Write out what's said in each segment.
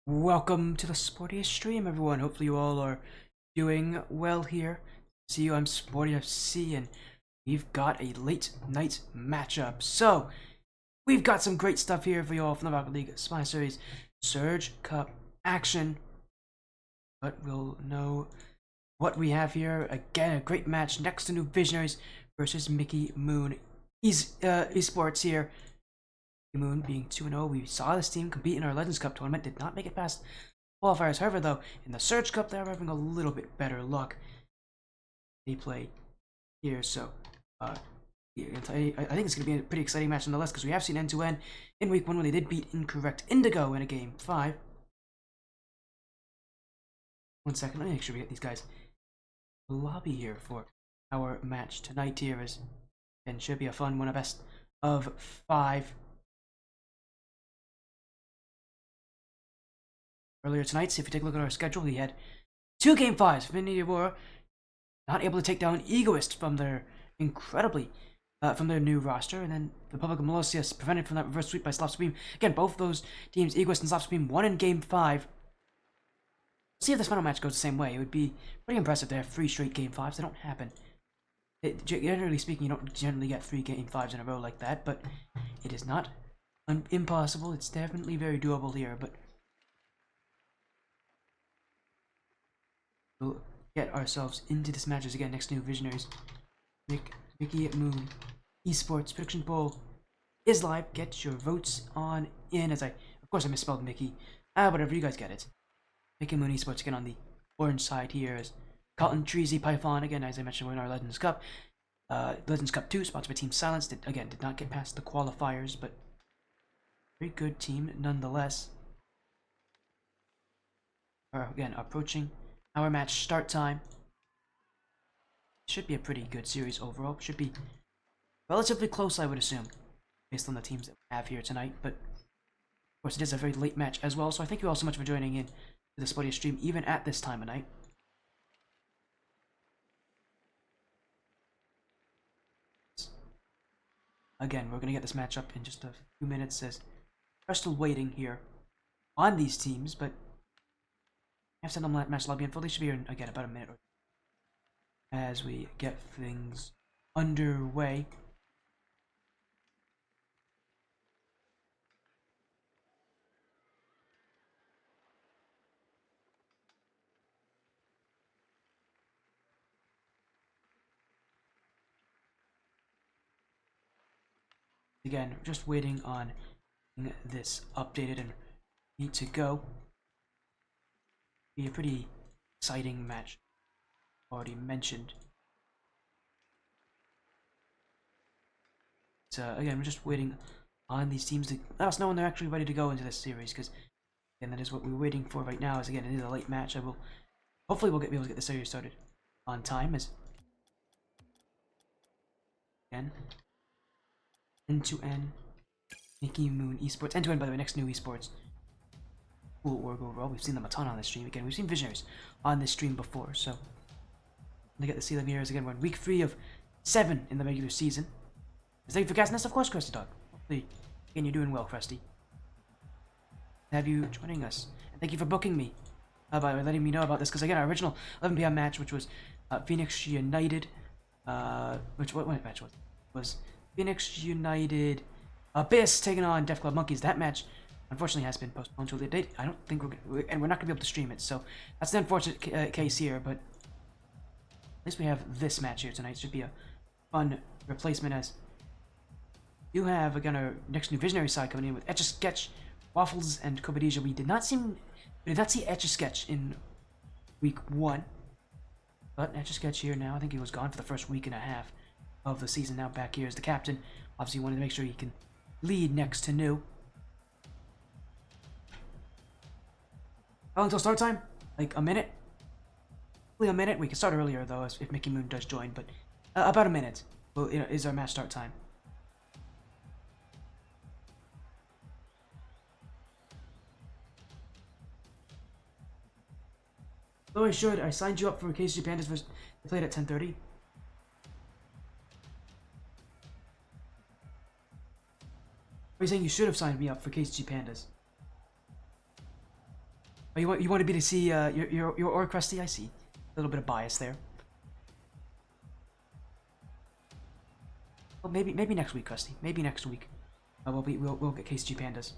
Welcome to the sportiest stream, everyone. Hopefully you all are doing well here. See you, I'm Sporty FC, and we've got a late night matchup. So, we've got some great stuff here for you all from the Rocket League Spy Series Surge Cup action. But we'll know what we have here. Again, a great match. Next2Nu Visionaries versus M00n Esports here. M00n being 2-0. We saw this team compete in our Legends Cup tournament, did not make it past qualifiers. However, though, in the Surge Cup, they're having a little bit better luck. They play here, so I think it's going to be a pretty exciting match nonetheless, because we have seen M00n in week 1 when they did beat Incorrect Indigo in a game 5. 1 second, let me make sure we get these guys in the lobby here for our match tonight here, and should be a fun one, a best of 5. Earlier tonight, so if you take a look at our schedule, we had 2 Game 5s. Infinity War not able to take down Egoist from their from their new roster, and then the Republic of Malocious prevented from that reverse sweep by Slopstream. Again, both those teams, Egoist and Slopstream, won in Game 5. See if this final match goes the same way. It would be pretty impressive to have 3 straight Game 5s. They don't happen. Generally speaking, you don't generally get 3 Game 5s in a row like that, but it is not impossible. It's definitely very doable here, but we'll get ourselves into this matches again. Next2Nu Visionaries. M00n Esports prediction poll is live. Get your votes on in. Of course, I misspelled Mickey. Whatever, you guys get it. M00n Esports again on the orange side here is Cotton Treasy Python again, as I mentioned, we're in our Legends Cup. Legends Cup 2, sponsored by Team Silence. Did not get past the qualifiers, but very good team nonetheless. Again, approaching our match start time. Should be a pretty good series overall. Should be relatively close, I would assume, based on the teams that we have here tonight. But of course, it is a very late match as well. So I thank you all so much for joining in to the Sporty stream, even at this time of night. Again, we're gonna get this matchup in just a few minutes, as we're still waiting here on these teams, but I have sent them that match lobby info. They should be here in, again, about a minute or two as we get things underway. Again, just waiting on this updated and need to go. Be a pretty exciting match, already mentioned. So again, we're just waiting on these teams to let us know when they're actually ready to go into this series, because again, that is what we're waiting for right now. Is again, it is a late match. Hopefully we'll be able to get the series started on time. As again, M00n Esports, M00n by the way, Next2Nu Esports. Cool org overall. We've seen them a ton on this stream. Again, we've seen Visionaries on this stream before, so I get to see them here. As again, we're in week 3 of 7 in the regular season. Thank you for casting this, of course, Krusty Dog. Hopefully, again, you're doing well, Krusty. Have you joining us? And thank you for booking me by letting me know about this, because again, our original 11 p.m. match, which was Phoenix United, what match was it? Was Phoenix United Abyss taking on Def Club Monkeys. That match unfortunately has been postponed to a later date. I don't think we're not going to be able to stream it, so that's the unfortunate case here, but at least we have this match here tonight. It should be a fun replacement, as you have, again, our Next2Nu Visionary side coming in with Etch-a-Sketch, Waffles, and Kobadija. We did not see Etch-a-Sketch in week 1, but Etch-a-Sketch here now. I think he was gone for the first week and a half of the season. Now back here as the captain. Obviously wanted to make sure he can lead Next2Nu. Until start time, like a minute. Probably a minute. We can start earlier though, if M00n does join, but about a minute is our match start time. Though I should, I signed you up for KCG Pandas versus they played at 10:30. Are you saying you should have signed me up for KCG Pandas? Oh, you wanted me to see your orc, Krusty? I see. A little bit of bias there. Well, maybe next week, Krusty. Maybe next week. We'll get KCG Pandas.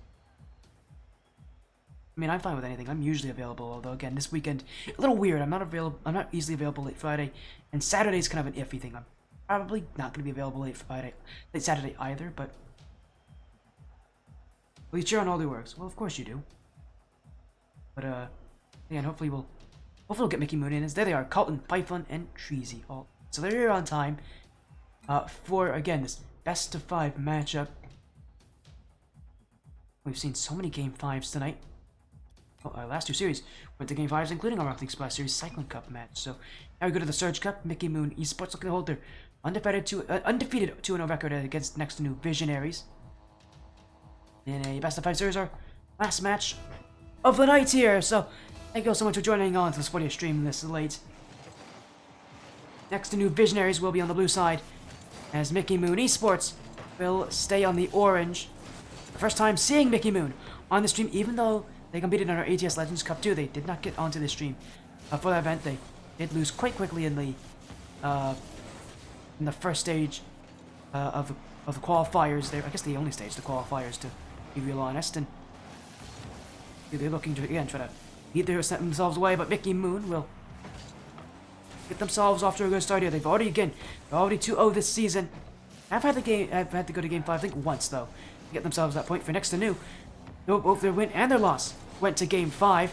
I mean, I'm fine with anything. I'm usually available, although again, this weekend a little weird. I'm not easily available late Friday, and Saturday's kind of an iffy thing. I'm probably not going to be available late Saturday either. But well, you cheer on all who works. Well, of course you do. But again, hopefully we'll get M00n in. There they are, Colton, Python, and Treasy. All so they're here on time. For again this best of 5 matchup. We've seen so many Game 5s tonight. Oh, our last 2 series went to Game 5s, including our Rocket League Splash Series Cycling Cup match. So now we go to the Surge Cup. M00n Esports looking to hold their undefeated 2-0 record against Next2Nu Visionaries. In a best of 5 series, our last match of the night here. So thank you all so much for joining on to the Sporty stream this late. Next2Nu Visionaries will be on the blue side, as M00n Esports will stay on the orange. The first time seeing M00n on the stream, even though they competed in our ATS Legends Cup 2, they did not get onto the stream for that event. They did lose quite quickly in the first stage of the qualifiers. There, I guess the only stage, the qualifiers, to be real honest. And they're looking to again try to beat themselves away, but M00n will get themselves off to a good start here. They're already 2-0 this season. I've had to go to Game 5, I think once though, to get themselves that point for Next2Nu. Both their win and their loss went to Game 5,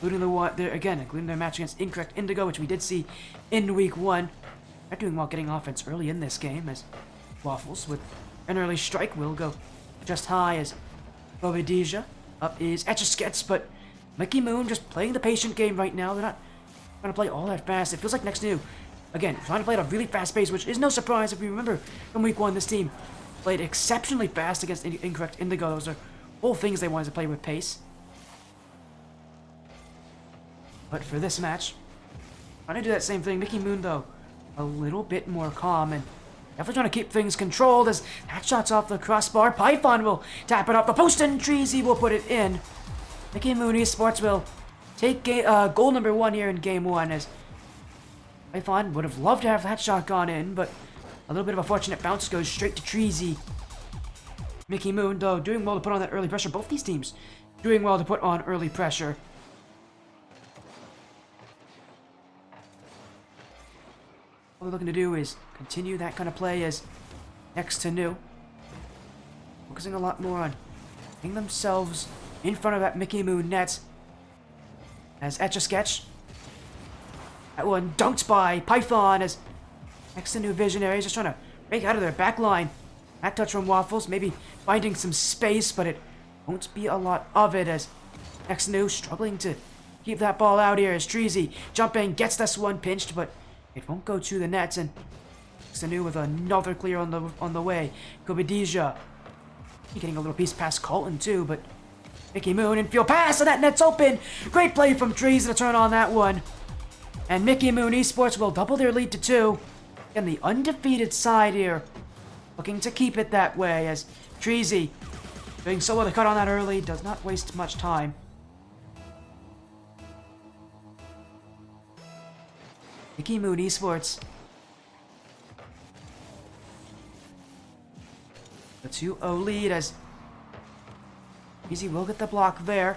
including their match against Incorrect Indigo, which we did see in Week 1. They're doing well getting offense early in this game, as Waffles with an early strike will go just high as Bovedija. Up is Etch-a-Sketch, but M00n just playing the patient game right now. They're not trying to play all that fast. It feels like Next2Nu, again, trying to play at a really fast pace, which is no surprise if you remember from Week 1, this team played exceptionally fast against Incorrect Indigo. Those are all things they wanted to play with pace. But for this match, trying to do that same thing. M00n, though, a little bit more calm and definitely trying to keep things controlled as that shot's off the crossbar. Python will tap it off the post and Treasy will put it in. M00n Esports will take goal number 1 here in Game 1 as Python would have loved to have that shot gone in, but a little bit of a fortunate bounce goes straight to Treasy. M00n, though, doing well to put on that early pressure. Both these teams doing well to put on early pressure. What we're looking to do is continue that kind of play as Next2Nu, focusing a lot more on getting themselves in front of that M00n net as Etch-a-Sketch. That one dunked by Python as Next2Nu Visionaries just trying to break out of their back line. That touch from Waffles, maybe finding some space, but it won't be a lot of it as Next2Nu struggling to keep that ball out here as Treasy jumping, gets this one pinched, but it won't go to the nets, and Next2Nu with another clear on the way. Bovedija getting a little piece past Colton too, but M00n infield pass, and that net's open. Great play from Treasy to turn on that one. And M00n Esports will double their lead to 2. And the undefeated side here, looking to keep it that way as Treasy doing so well to cut on that early, does not waste much time. M00n Esports. The 2-0 lead as Treasy will get the block there.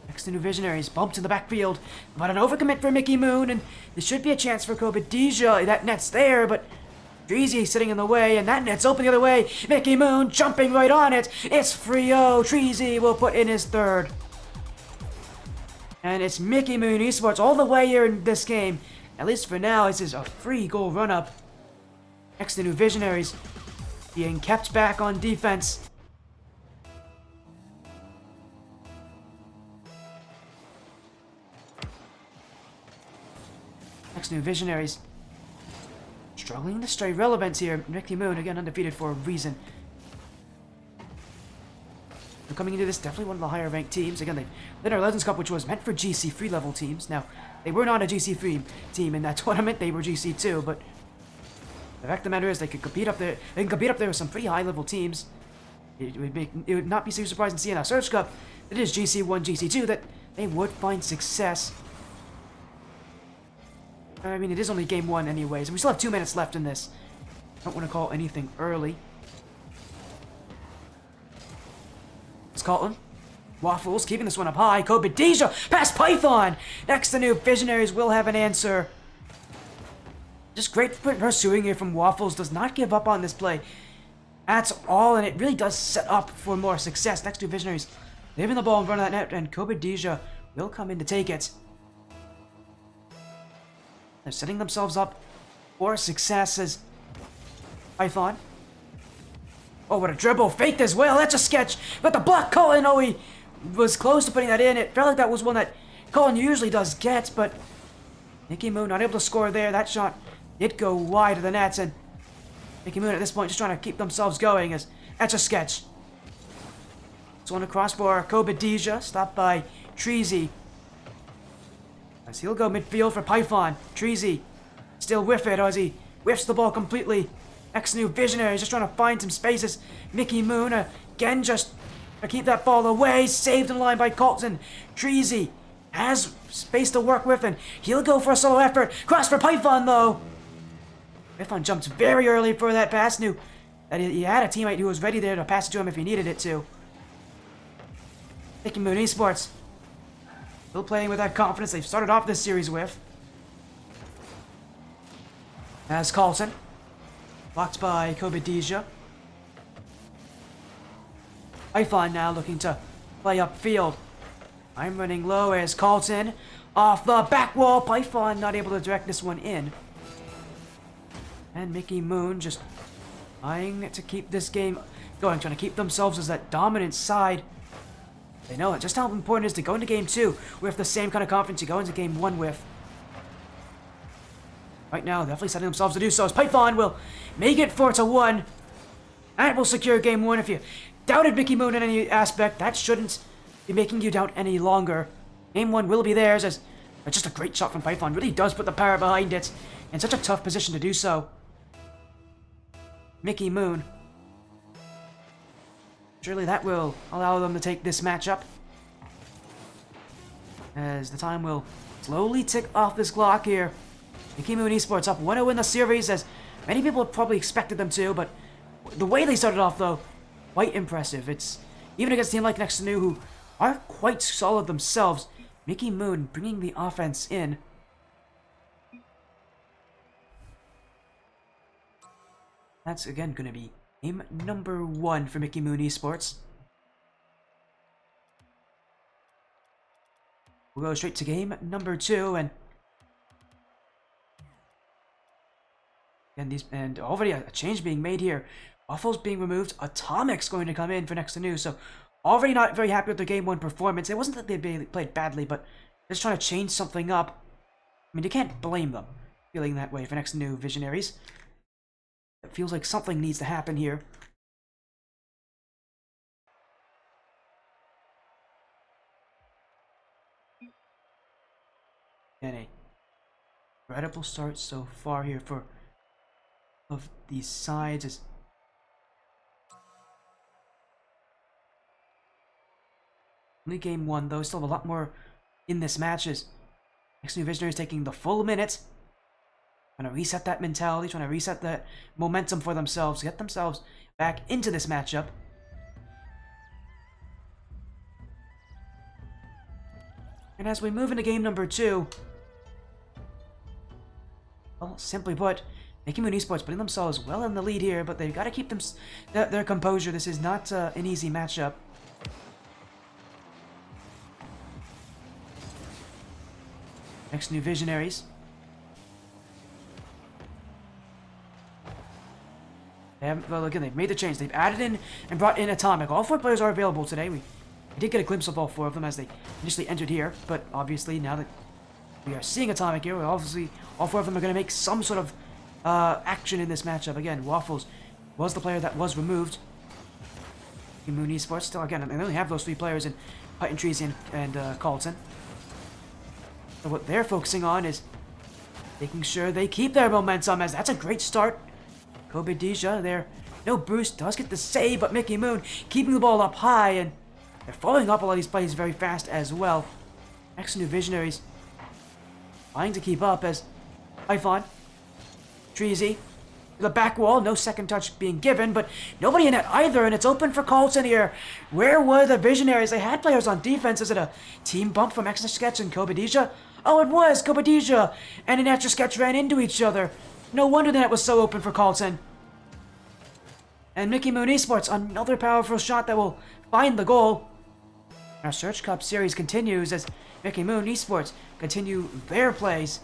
Next2Nu Visionaries bumped in the backfield, but an overcommit for M00n, and there should be a chance for Bovedija. That net's there, but Treasy sitting in the way, and that net's open the other way. M00n jumping right on it. It's 3-0. Treasy will put in his 3rd. And it's M00n Esports all the way here in this game. At least for now, this is a free goal run-up. Next2Nu Visionaries being kept back on defense. Next2Nu Visionaries struggling to stay relevance here. M00n again undefeated for a reason. They're coming into this definitely one of the higher ranked teams. Again, they played our Legends Cup, which was meant for GC free level teams. Now, they were not a GC free team in that tournament. They were GC 2, but the fact of the matter is they could compete up there. They can compete up there with some pretty high level teams. it would not be so surprising to see in a Search Cup that it is GC1, GC2 that they would find success. I mean, it is only game 1 anyways, and we still have 2 minutes left in this. Don't want to call anything early. It's Colton. Waffles keeping this one up high. Kobadija past Python. Next2Nu Visionaries will have an answer. Just great pursuing here from Waffles. Does not give up on this play at all, and it really does set up for more success. Next2Nu Visionaries leaving the ball in front of that net, and Kobadija will come in to take it. They're setting themselves up for success as Python. Oh, what a dribble. Faked as well. That's a sketch. But the block, Colin, oh, he was close to putting that in. It felt like that was one that Colin usually does get, but M00n not able to score there. That shot did go wide of the nets, and M00n at this point just trying to keep themselves going as that's a sketch. This one across for Kobadija, stopped by Treasy. As he'll go midfield for Python. Treasy still whiff it as he whiffs the ball completely. Next2Nu Visionaries just trying to find some spaces. M00n again just to keep that ball away. Saved in line by Colton. Treasy has space to work with, and he'll go for a solo effort. Cross for Python though. Python jumped very early for that pass. Knew that he had a teammate who was ready there to pass it to him if he needed it to. M00n Esports still playing with that confidence they've started off this series with. As Carlson blocked by Kobadija. Python now looking to play upfield. I'm running low as Carlton off the back wall. Python not able to direct this one in. And M00n just trying to keep this game going, trying to keep themselves as that dominant side. They know just how important it is to go into game 2 with the same kind of confidence you go into game 1 with. Right now, definitely setting themselves to do so as Python will make it 4-1. That will secure game 1. If you doubted M00n in any aspect, that shouldn't be making you doubt any longer. Game 1 will be theirs as just a great shot from Python. Really does put the power behind it in such a tough position to do so. M00n. Surely that will allow them to take this matchup, as the time will slowly tick off this clock here. M00n Esports up 1-0 in the series, as many people probably expected them to, but the way they started off, though, quite impressive. It's even against a team like Next2Nu, who are quite solid themselves. M00n bringing the offense in. That's, again, going to be game number 1 for M00n Esports. We'll go straight to game number 2, and already a change being made here. Waffles being removed. Atomic's going to come in for Next2Nu, so already not very happy with their game 1 performance. It wasn't that they played badly, but just trying to change something up. I mean, you can't blame them feeling that way for Next2Nu Visionaries. It feels like something needs to happen here. And a incredible start so far here for of these sides. Is only game 1 though. Still have a lot more in this match. As Next2Nu Visionaries taking the full minute. Trying to reset that mentality, trying to reset that momentum for themselves, get themselves back into this matchup. And as we move into game number 2, well, simply put, M00n Esports putting themselves well in the lead here, but they've got to keep their composure. This is not an easy matchup. Next2Nu Visionaries. Well, again, they've made the change. They've added in and brought in Atomic. All 4 players are available today. We did get a glimpse of all 4 of them as they initially entered here, but obviously now that we are seeing Atomic here, obviously all 4 of them are going to make some sort of action in this matchup. Again, Waffles was the player that was removed. M00n Esports still, again, they only have those 3 players in Python, Treasy, and Carlton. So what they're focusing on is making sure they keep their momentum, as that's a great start. Kobadija, they're No, Bruce does get the save, but Mickey Moon keeping the ball up high, and they're following up a lot of these plays very fast as well. Next2Nu Visionaries trying to keep up as Python, Treasy, the back wall, no second touch being given, but nobody in it either, and it's open for Colton here. Where were the Visionaries? They had players on defense. Is it a team bump from Etch-a-Sketch and Kobadija? Oh, it was! Kobadija and an Etch-a-Sketch ran into each other. No wonder the net was so open for Colton. And Mickey Moon Esports, another powerful shot that will find the goal. Our Search Cup series continues as Mickey Moon Esports continue their plays.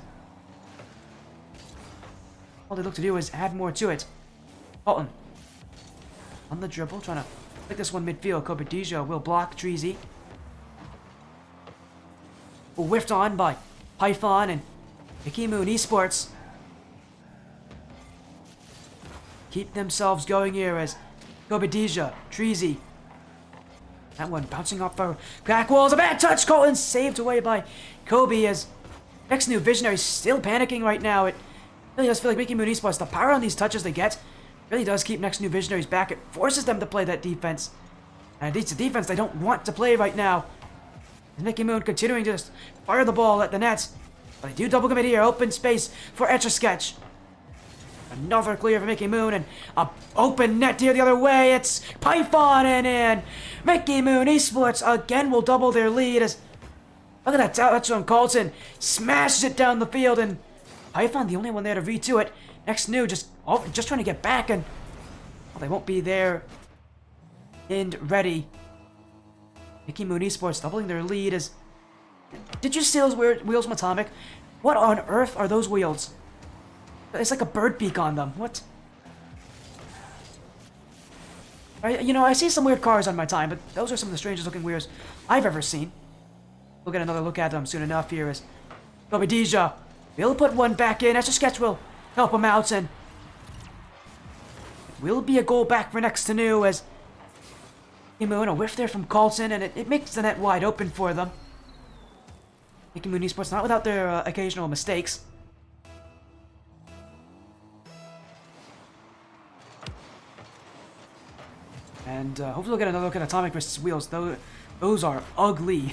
All they look to do is add more to it. Colton on the dribble, trying to pick this one midfield. Kobadija will block Treasy. Whiffed on by Python and Mickey Moon Esports. Keep themselves going here as Kobadija, Treasy. That one bouncing off the back walls. A bad touch. Colton saved away by Kobe as Next2Nu Visionaries still panicking right now. It really does feel like Mickey Moon Esports, the power on these touches they get, really does keep Next2Nu Visionaries back. It forces them to play that defense. And it's a defense they don't want to play right now. And Mickey Moon continuing to just fire the ball at the net. But they do double commit here. Open space for Etch-a-Sketch. Another clear for Mickey Moon, and a open net here the other way. It's Python and in. Mickey Moon Esports again will double their lead as, look at that touch on Colton. Smashes it down the field, and Python the only one there to read to it. Next2Nu just trying to get back, and well, they won't be there and ready. Mickey Moon Esports doubling their lead as, did you see those weird wheels from Atomic? What on earth are those wheels? It's like a bird beak on them. What? I see some weird cars on my time, but those are some of the strangest looking wheels I've ever seen. We'll get another look at them soon enough here as Kobadija will put one back in. Etch-a-Sketch will help him out, and it will be a goal back for Next2Nu as Mickey Moon, a whiff there from Colton, and it makes the net wide open for them. Mickey Moon Esports not without their occasional mistakes. And hopefully we'll get another look at Atomic Wrist's wheels. Those are ugly.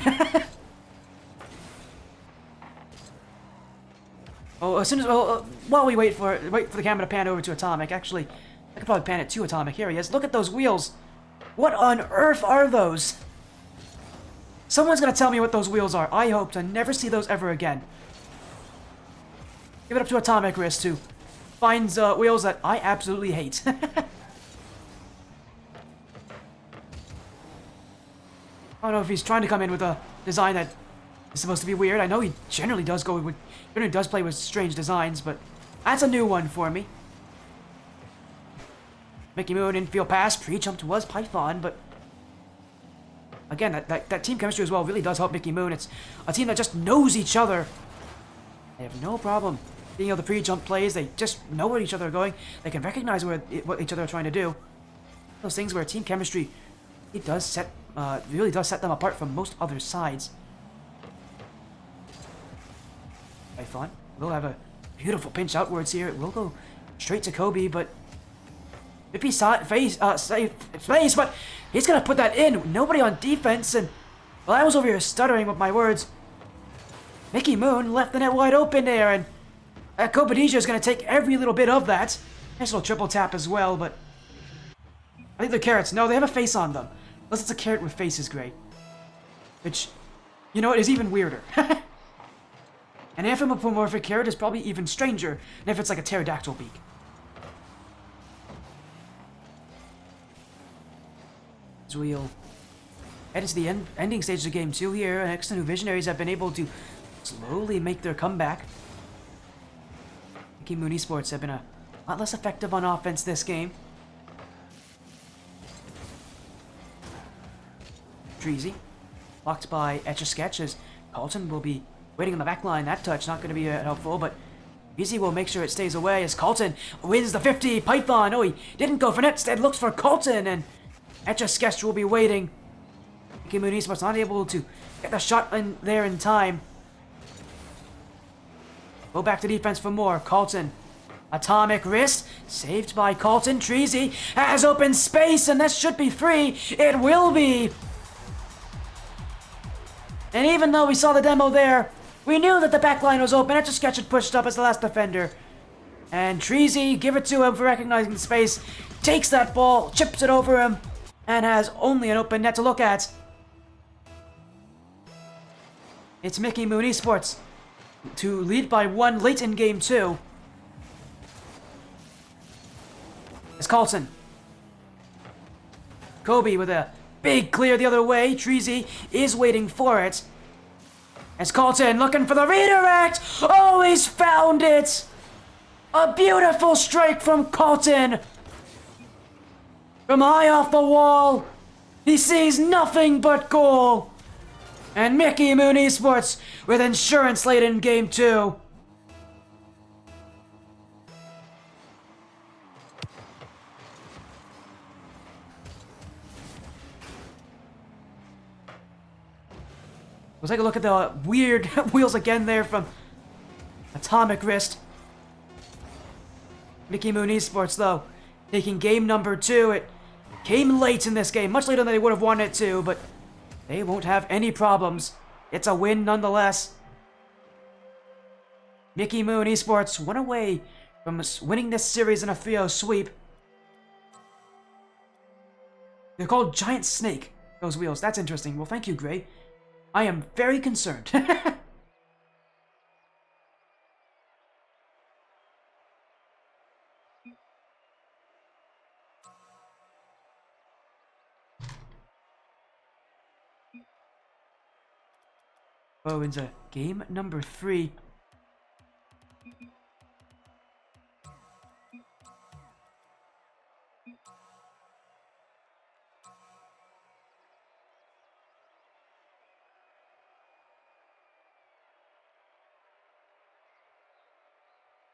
Oh, as soon as while we wait for the camera to pan over to Atomic, actually, I could probably pan it to Atomic. Here he is. Look at those wheels. What on earth are those? Someone's gonna tell me what those wheels are. I hope to never see those ever again. Give it up to Atomic Wrist, who finds wheels that I absolutely hate. I don't know if he's trying to come in with a design that is supposed to be weird. I know he generally does play with strange designs, but that's a new one for me. Mickey Moon infield pass, pre-jumped was Python, but again, that team chemistry as well really does help Mickey Moon. It's a team that just knows each other. They have no problem being able to pre-jump plays. They just know where each other are going. They can recognize what each other are trying to do. Those things where team chemistry, it does really does set them apart from most other sides. Python will have a beautiful pinch outwards here. It will go straight to Kobe, but if he saw it face, but he's gonna put that in. Nobody on defense, and well, I was over here stuttering with my words. Mickey Moon left the net wide open there, and Kobadija is gonna take every little bit of that. Nice little triple tap as well, but I think they're carrots. No, they have a face on them. Unless it's a carrot with face is great. Which, you know, is even weirder. An anthropomorphic carrot is probably even stranger than if it's like a pterodactyl beak. So we'll head into the ending stage of game 2 here. Next2Nu Visionaries have been able to slowly make their comeback. Mickey Moon Esports have been a lot less effective on offense this game. Treasy, blocked by Etch-a-Sketch as Colton will be waiting on the back line. That touch not going to be helpful, but Easy will make sure it stays away as Colton wins the 50. Python, oh, he didn't go for net, instead looks for Colton, and Etch-a-Sketch will be waiting. Mickey Moon Esports not able to get the shot in there in time. Go back to defense for more. Colton Atomic Wrist, saved by Colton. Treasy has open space, and this should be free. It will be. And even though we saw the demo there, we knew that the backline was open. Etch-a-Sketch had pushed up as the last defender. And Treasy, give it to him for recognizing the space, takes that ball, chips it over him, and has only an open net to look at. It's M00n Esports to lead by 1 late in game 2. It's Colton. Kobe with a big clear the other way. Treasy is waiting for it. It's Colton looking for the redirect. Oh, he's found it. A beautiful strike from Colton. From high off the wall, he sees nothing but goal. And M00n Esports with insurance late in game 2. We'll take a look at the weird wheels again there from Atomic Wrist. M00n Esports, though, taking game number 2. It came late in this game, much later than they would have wanted it to, but they won't have any problems. It's a win nonetheless. M00n Esports one away from winning this series in a 3-0 sweep. They're called Giant Snake, those wheels. That's interesting. Well, thank you, Gray. I am very concerned. Oh, into game number 3.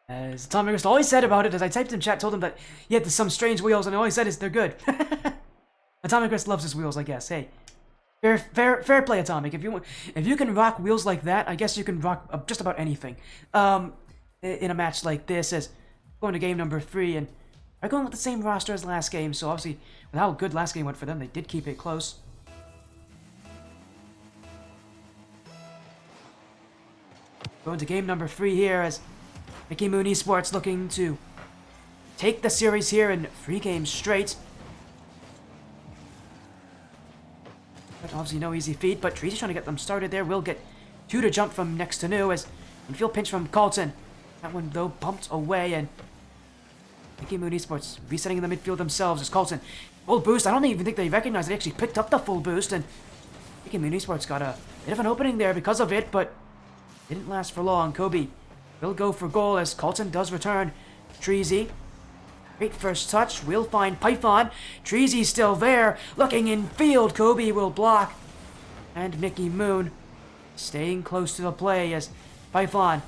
As Atomic Wrist always said about it, as I typed in chat, told him that he had some strange wheels, and all he said is they're good. Atomic Wrist loves his wheels, I guess. Hey, fair play, Atomic. If you can rock wheels like that, I guess you can rock just about anything. In a match like this, as going to game number 3, and are going with the same roster as last game. So obviously, with how good last game went for them, they did keep it close. Going to game number 3 here as M00n Esports looking to take the series here in 3 games straight. But obviously no easy feat, but Treasy's trying to get them started there. Will get 2 to jump from Next2Nu as infield pinch from Colton. That one, though, bumped away, and M00n Esports resetting in the midfield themselves as Colton. Full boost. I don't even think they recognized they actually picked up the full boost, and M00n Esports got a bit of an opening there because of it, but didn't last for long. Kobe will go for goal as Colton does return. Treasy. Great first touch. Will find Python. Treasy's still there. Looking in field. Kobe will block. And M00n staying close to the play as Python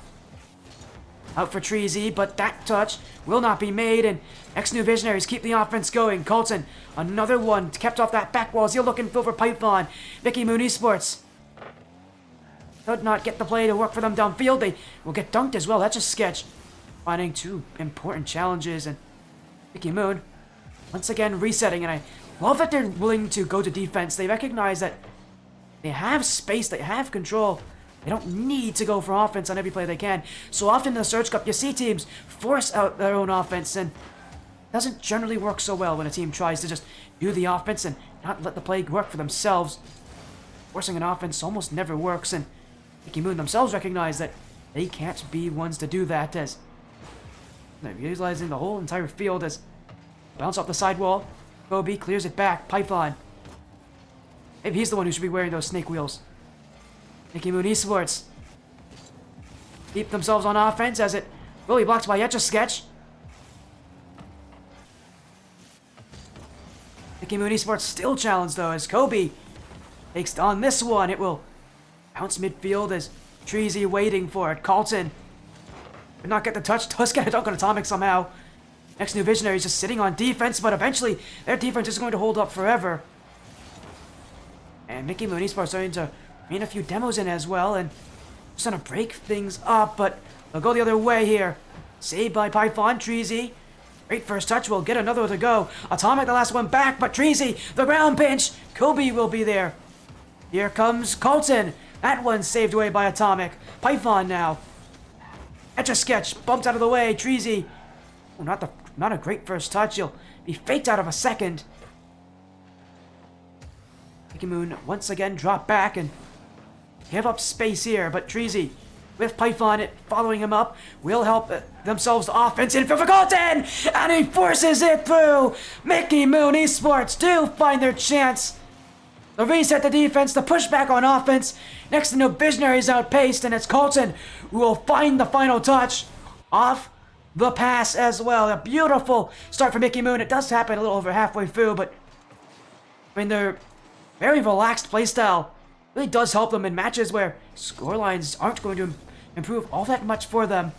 out for Treasy, but that touch will not be made, and Next2Nu Visionaries keep the offense going. Colton, another one, kept off that back wall. He'll look in field for Python. M00n Esports could not get the play to work for them downfield. They will get dunked as well. That's a sketch. Finding 2 important challenges, and M00n once again resetting, and I love that they're willing to go to defense. They recognize that they have space, they have control. They don't need to go for offense on every play they can. So often in the Surge Cup, you see teams force out their own offense, and it doesn't generally work so well when a team tries to just do the offense and not let the play work for themselves. Forcing an offense almost never works, and M00n themselves recognize that they can't be ones to do that, as they're utilizing the whole entire field as bounce off the sidewall. Kobe clears it back. Python. Maybe he's the one who should be wearing those snake wheels. M00n Esports keep themselves on offense as it will be blocked by Etch-a-Sketch. M00n Esports still challenged though as Kobe takes on this one. It will bounce midfield as Treasy waiting for it. Colton did not get the touch. Does get a dunk on Atomic somehow. Next2Nu Visionaries just sitting on defense, but eventually their defense is going to hold up forever. And M00n Esports starting to bring a few demos in as well, and just trying to break things up, but they'll go the other way here. Saved by Python. Treasy. Great first touch. Will get another to go. Atomic, the last one back, but Treasy, the ground pinch. Kobe will be there. Here comes Colton. That one saved away by Atomic. Python now. Etch-a-Sketch bumped out of the way. Treasy. Oh, not a great first touch. He'll be faked out of a second. Mickey once again drop back and give up space here, but Treasy with Python following him up will help themselves offense in for Colton, and he forces it through. Mickey Moon Esports do find their chance. The reset the defense, the pushback on offense. Next2Nu Visionaries outpaced, and it's Colton who will find the final touch off the pass as well. A beautiful start for Mickey Moon. It does happen a little over halfway through, but I mean, they're very relaxed playstyle. Really does help them in matches where scorelines aren't going to improve all that much for them.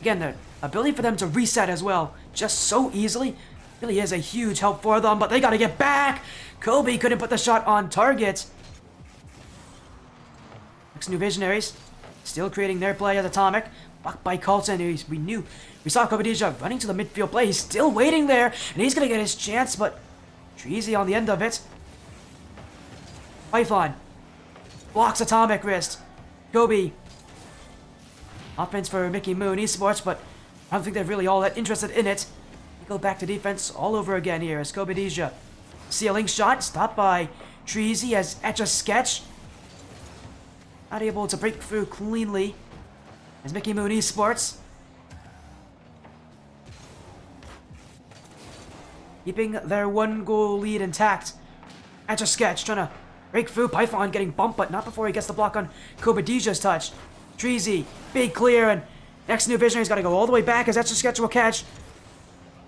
Again, the ability for them to reset as well, just so easily, really is a huge help for them, but they gotta get back! Kobe couldn't put the shot on target. Next2Nu Visionaries still creating their play as Atomic. Blocked by Colton. We saw Kobe running to the midfield play. He's still waiting there, and he's gonna get his chance, but Treasy on the end of it. Python blocks Atomic wrist. Kobe. Offense for Mickey Moon Esports, but I don't think they're really all that interested in it. We go back to defense all over again here as Kobe Deja. Ceiling shot stopped by Treasy as Etch-a-Sketch. Not able to break through cleanly as Mickey Moon Esports. Keeping their 1-goal lead intact. Etch-a-Sketch trying to break through. Python getting bumped, but not before he gets the block on Kobe Deja's touch. Treasy, big clear, and Next2Nu Visionary's got to go all the way back as Etch-a-Sketch will catch.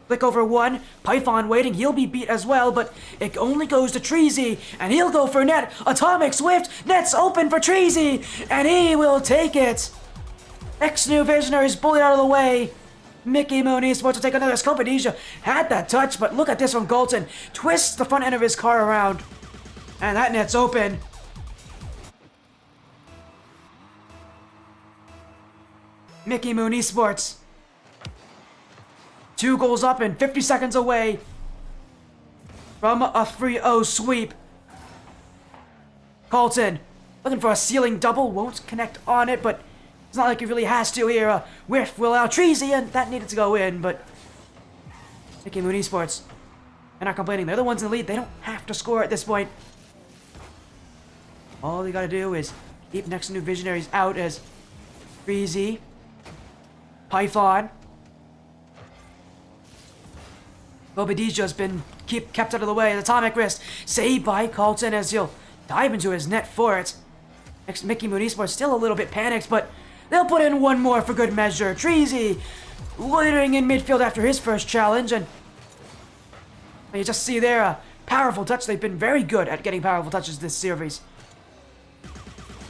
Flick over one. Python waiting. He'll be beat as well, but it only goes to Treasy, and he'll go for net. Atomic Swift. Net's open for Treasy, and he will take it. Next2Nu Visionaries bullied out of the way. Mickey Moon Esports to take another. Kobe Deja had that touch, but look at this from Colton. Twists the front end of his car around, and that net's open. Mickey Moon Esports. 2 goals up and 50 seconds away from a 3-0 sweep. Colton looking for a ceiling double. Won't connect on it, but it's not like he really has to here. A whiff will allow Treasy, and that needed to go in, but Mickey Moon Esports, they're not complaining. They're the ones in the lead. They don't have to score at this point. All they gotta do is keep Next2Nu Visionaries out as Treasy, Python, Bobadija been kept out of the way. Atomic wrist saved by Colton as he'll dive into his net for it. Next, Mickey Moon Esports still a little bit panicked, but they'll put in one more for good measure. Treasy loitering in midfield after his first challenge, and you just see there a powerful touch. They've been very good at getting powerful touches this series,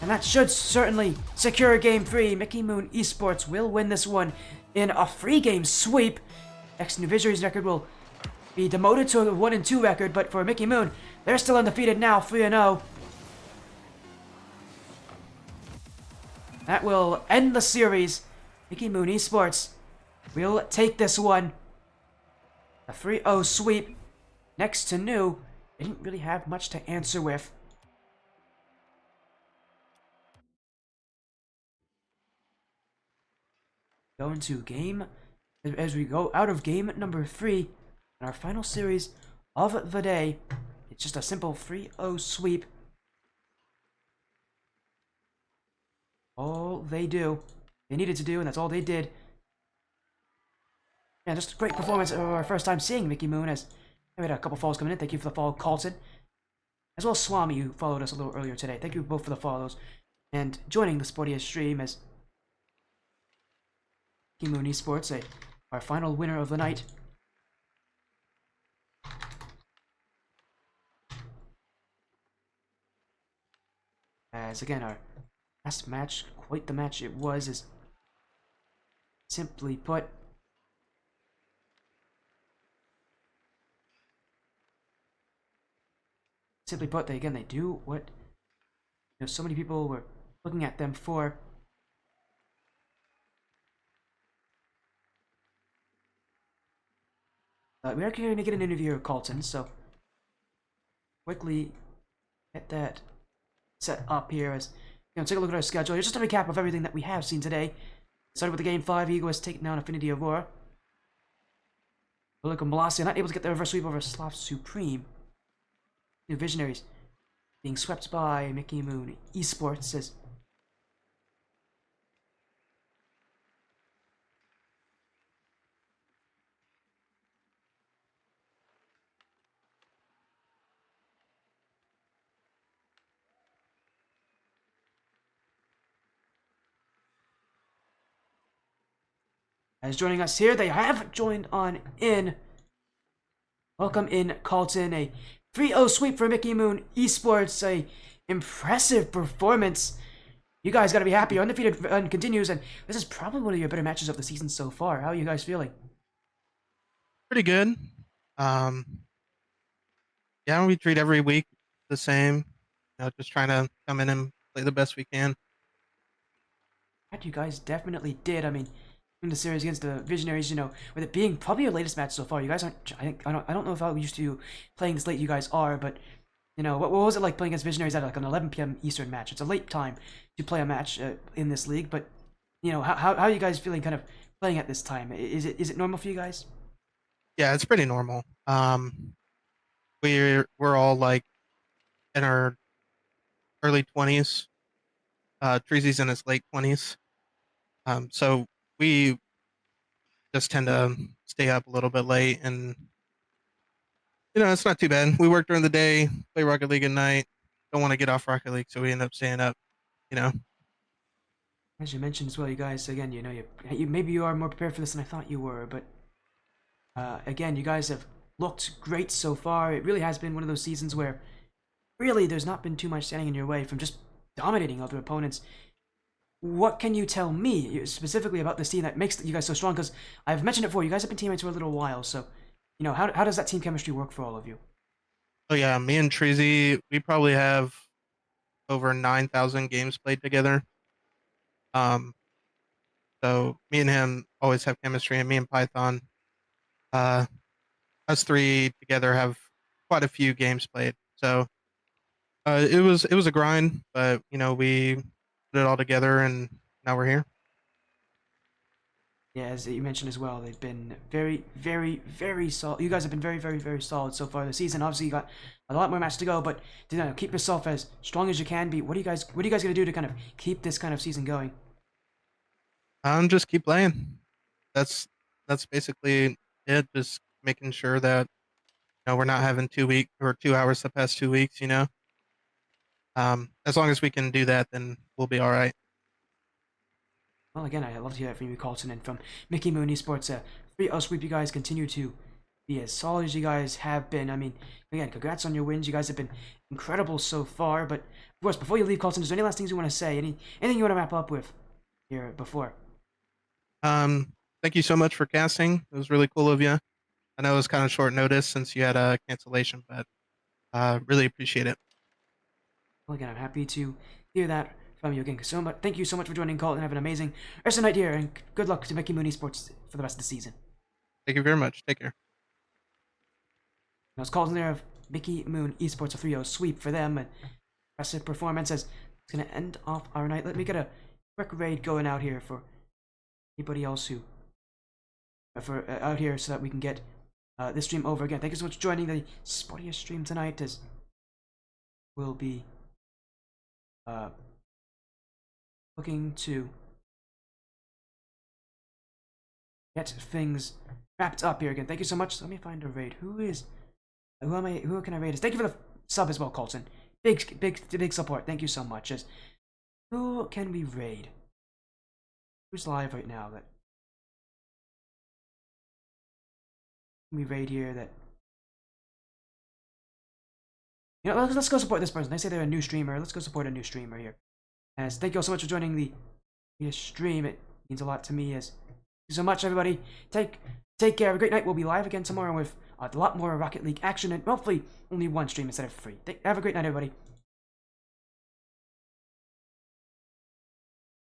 and that should certainly secure Game 3. Mickey Moon Esports will win this one in a 3-game sweep. Next, Visionaries' record will be demoted to a 1-2 record, but for Mickey Moon, they're still undefeated now, 3-0. That will end the series. Mickey Moon Esports will take this one. A 3-0 sweep. Next2Nu didn't really have much to answer with. Go into game, as we go out of game number 3 in our final series of the day. It's just a simple 3-0 sweep. All they needed to do, and that's all they did. Yeah, just a great performance. Our first time seeing Mickey Moon, as we had a couple follows coming in. Thank you for the follow, Colton, as well as Swami, who followed us a little earlier today. Thank you both for the follows and joining the Sportiest stream as Mickey Moon Esports, our final winner of the night. As again, our last match, quite the match it was, is simply put, they do what so many people were looking at them for. We are going to get an interview here with Colton, so quickly get that set up here as take a look at our schedule. Here's just a recap of everything that we have seen today. Started with the game 5, Ego has taken down Affinity Aurora. Look at Malasia, not able to get the reverse sweep over Slav Supreme. New Visionaries being swept by M00n Esports as joining us here. They have joined on in. Welcome in, Colton. A 3-0 sweep for M00n Esports. A impressive performance. You guys got to be happy. Undefeated run continues, and this is probably one of your better matches of the season so far. How are you guys feeling? Pretty good. Um, yeah, we treat every week the same. Just trying to come in and play the best we can. You guys definitely did. I mean, in the series against the Visionaries, with it being probably your latest match so far, you guys aren't. I don't know if I'm used to playing this late. You guys are, but what was it like playing against Visionaries at like an 11 p.m. Eastern match? It's a late time to play a match in this league, but how are you guys feeling kind of playing at this time? Is it normal for you guys? Yeah, it's pretty normal. We're all like in our early 20s. Treasy's in his late 20s. So we just tend to stay up a little bit late, and it's not too bad. We work during the day, play Rocket League at night. Don't want to get off Rocket League, so we end up staying up. You know. As you mentioned as well, you guys, again, you maybe you are more prepared for this than I thought you were, but again, you guys have looked great so far. It really has been one of those seasons where really there's not been too much standing in your way from just dominating other opponents. What can you tell me specifically about this team that makes you guys so strong? Because I've mentioned it before, you guys have been teammates for a little while, so how does that team chemistry work for all of you? Oh yeah, me and Treasy, we probably have over 9,000 games played together. Um, so me and him always have chemistry, and me and Python, uh, us three together have quite a few games played. So it was a grind, but we put it all together, and now we're here. Yeah, as you mentioned as well, they've been very, very, very solid. You guys have been very, very, very solid so far this season. Obviously, you got a lot more matches to go, but keep yourself as strong as you can be. What are you guys gonna do to kind of keep this kind of season going? Just keep playing. That's basically it. Just making sure that we're not having 2 week or 2 hours the past 2 weeks. As long as we can do that, then we'll be all right. Well, again, I love to hear that from you, Carlton, and from M00n Esports. 3-0 sweep. You guys continue to be as solid as you guys have been. I mean, again, congrats on your wins. You guys have been incredible so far. But of course, before you leave, Carlton, is there any last things you want to say? Anything you want to wrap up with here before? Thank you so much for casting. It was really cool of you. I know it was kind of short notice since you had a cancellation, but really appreciate it. Well, again, I'm happy to hear that from you again. So much. Thank you so much for joining, Carlton. Have an amazing rest of the night here, and good luck to M00n Esports for the rest of the season. Thank you very much. Take care. Now, it's Carlton there of M00n Esports, a 3-0 sweep for them. An impressive performance as it's going to end off our night. Let me get a quick raid going out here for anybody else who out here so that we can get this stream over again. Thank you so much for joining the sportiest stream tonight as we'll be looking to get things wrapped up here again. Thank you so much. Let me find a raid. Who can I raid? Thank you for the sub as well, Colton. Big support. Thank you so much. Who can we raid? Who's live right now that we raid here that let's go support this person. They say they're a new streamer. Let's go support a new streamer here. As thank you all so much for joining the stream. It means a lot to me. As thank you so much, everybody. Take care. Have a great night. We'll be live again tomorrow with a lot more Rocket League action and hopefully only one stream instead of 3. Have a great night, everybody.